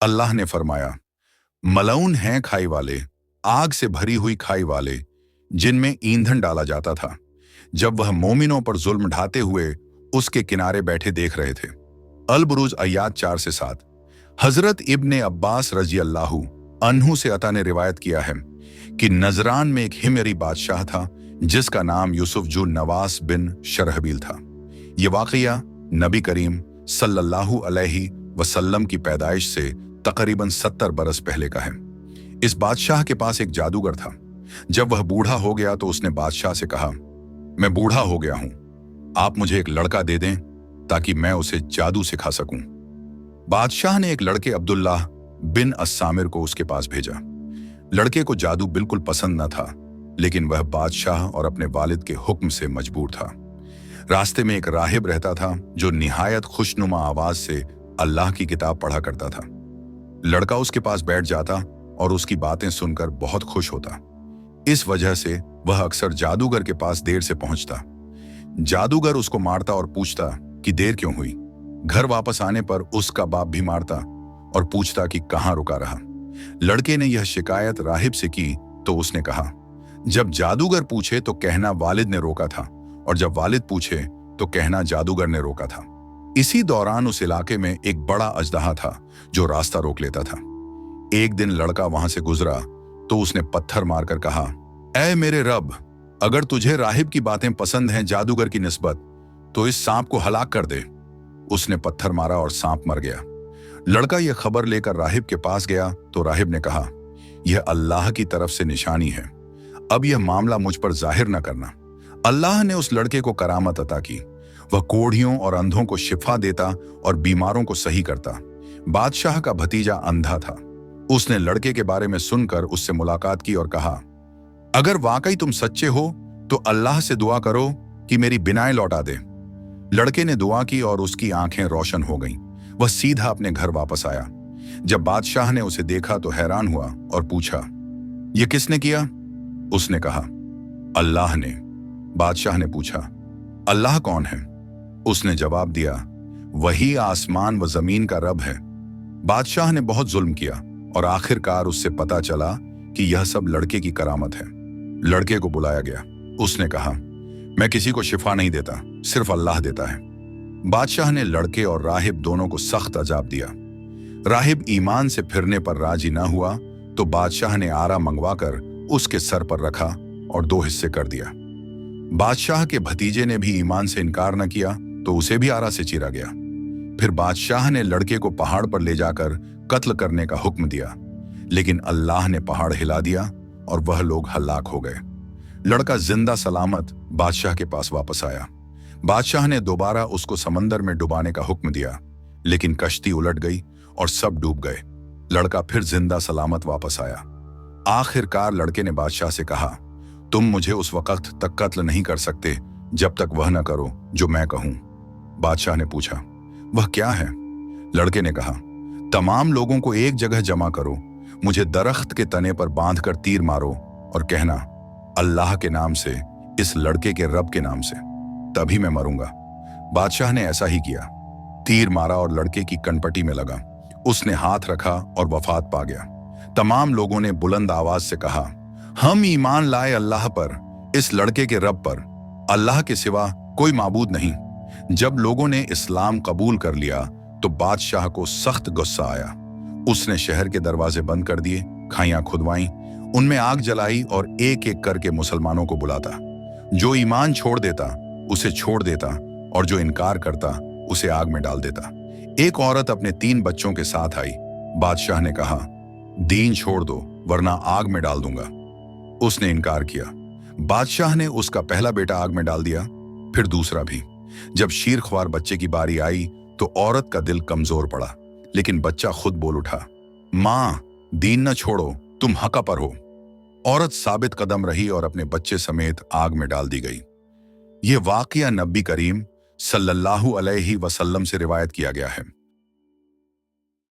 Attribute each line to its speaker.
Speaker 1: अल्लाह ने फरमाया, मलऊन हैं खाई वाले, आग से भरी हुई खाई वाले, जिनमें ईंधन डाला जाता था, जब वह मोमिनों पर जुल्म ढाते हुए उसके किनारे बैठे देख रहे थे। अल बुरूज आयात 4 से 7। हजरत इब्ने अब्बास रजी अल्लाहु अन्हु से अता ने रिवायत किया है कि नजरान में एक हिमयरी बादशाह था जिसका नाम यूसुफ जू नवास बिन शरहबील था। यह वाकया नबी करीम सल्लल्लाहु अलैहि वसल्लम की पैदाइश से तकरीबन 70 बरस पहले का है। इस बादशाह के पास एक जादूगर था। जब वह बूढ़ा हो गया तो उसने बादशाह से कहा, मैं बूढ़ा हो गया हूं, आप मुझे एक लड़का दे दें ताकि मैं उसे जादू सिखा सकूं। बादशाह ने एक लड़के अब्दुल्लाह बिन अस्सामिर को उसके पास भेजा। लड़के को जादू बिल्कुल पसंद न था, लेकिन वह बादशाह और अपने वालिद के हुक्म से मजबूर था। रास्ते में एक राहिब रहता था जो निहायत खुशनुमा आवाज से अल्लाह की किताब पढ़ा करता था। लड़का उसके पास बैठ जाता और उसकी बातें सुनकर बहुत खुश होता। इस वजह से वह अक्सर जादूगर के पास देर से पहुंचता। जादूगर उसको मारता और पूछता कि देर क्यों हुई। घर वापस आने पर उसका बाप भी मारता और पूछता कि कहां रुका रहा। लड़के ने यह शिकायत राहिब से की तो उसने कहा, जब जादूगर पूछे तो कहना वालिद ने रोका था, और जब वालिद पूछे तो कहना जादूगर ने रोका था। इसी दौरान उस इलाके में एक बड़ा अजदहा था जो रास्ता रोक लेता था। एक दिन लड़का वहां से गुजरा तो उसने पत्थर मारकर कहा, ऐ मेरे रब, अगर तुझे राहिब की बातें पसंद हैं जादूगर की निस्बत, तो इस सांप को हलाक कर दे। उसने पत्थर मारा और सांप मर गया। लड़का यह खबर लेकर राहिब के पास गया तो राहिब ने कहा, यह अल्लाह की तरफ से निशानी है, अब यह मामला मुझ पर जाहिर न करना। अल्लाह ने उस लड़के को करामत अता की। वह कोढ़ियों और अंधों को शिफा देता और बीमारों को सही करता। बादशाह का भतीजा अंधा था। उसने लड़के के बारे में सुनकर उससे मुलाकात की और कहा, अगर वाकई तुम सच्चे हो तो अल्लाह से दुआ करो कि मेरी बिनाएं लौटा दे। लड़के ने दुआ की और उसकी आंखें रोशन हो गईं। वह सीधा अपने घर वापस आया। जब बादशाह ने उसे देखा तो हैरान हुआ और पूछा, यह किसने किया? उसने कहा, अल्लाह ने। बादशाह ने पूछा, अल्लाह कौन है? उसने जवाब दिया, वही आसमान व जमीन का रब है। बादशाह ने बहुत जुल्म किया और आखिरकार उससे पता चला कि यह सब लड़के की करामत है। लड़के को बुलाया गया। उसने कहा, मैं किसी को शिफा नहीं देता, सिर्फ अल्लाह देता है। बादशाह ने लड़के और राहिब दोनों को सख्त अजाब दिया। राहिब ईमान से फिरने पर राजी ना हुआ तो बादशाह ने आरा मंगवाकर उसके सर पर रखा और 2 हिस्से कर दिया। बादशाह के भतीजे ने भी ईमान से इनकार न किया तो उसे भी आरा से चीरा गया। फिर बादशाह ने लड़के को पहाड़ पर ले जाकर कत्ल करने का हुक्म दिया, लेकिन अल्लाह ने पहाड़ हिला दिया और वह लोग हलाक हो गए। लड़का जिंदा सलामत बादशाह के पास वापस आया। बादशाह ने दोबारा उसको समंदर में डुबाने का हुक्म दिया, लेकिन कश्ती उलट गई और सब डूब गए। लड़का फिर जिंदा सलामत वापस आया। आखिरकार लड़के ने बादशाह से कहा, तुम मुझे उस वक्त तक कत्ल नहीं कर सकते जब तक वह न करो जो मैं कहूं। बादशाह ने पूछा, वह क्या है? लड़के ने कहा, तमाम लोगों को एक जगह जमा करो, मुझे दरख्त के तने पर बांधकर तीर मारो और कहना, अल्लाह के नाम से, इस लड़के के रब के नाम से, तभी मैं मरूंगा। बादशाह ने ऐसा ही किया। तीर मारा और लड़के की कनपटी में लगा। उसने हाथ रखा और वफात पा गया। तमाम लोगों ने बुलंद आवाज से कहा, हम ईमान लाए अल्लाह पर, इस लड़के के रब पर, अल्लाह के सिवा कोई माबूद नहीं। जब लोगों ने इस्लाम कबूल कर लिया तो बादशाह को सख्त गुस्सा आया। उसने शहर के दरवाजे बंद कर दिए, खाइयां खुदवाईं, उनमें आग जलाई और एक एक करके मुसलमानों को बुलाता। जो ईमान छोड़ देता उसे छोड़ देता और जो इनकार करता उसे आग में डाल देता। एक औरत अपने 3 बच्चों के साथ आई। बादशाह ने कहा, दीन छोड़ दो वरना आग में डाल दूंगा। उसने इनकार किया। बादशाह ने उसका पहला बेटा आग में डाल दिया, फिर दूसरा भी। जब शीरख्वार बच्चे की बारी आई तो औरत का दिल कमजोर पड़ा, लेकिन बच्चा खुद बोल उठा, मां, दीन न छोड़ो, तुम हक़ पर हो। औरत साबित कदम रही और अपने बच्चे समेत आग में डाल दी गई। यह वाकया नबी करीम सल्लल्लाहु अलैहि वसल्लम से रिवायत किया गया है।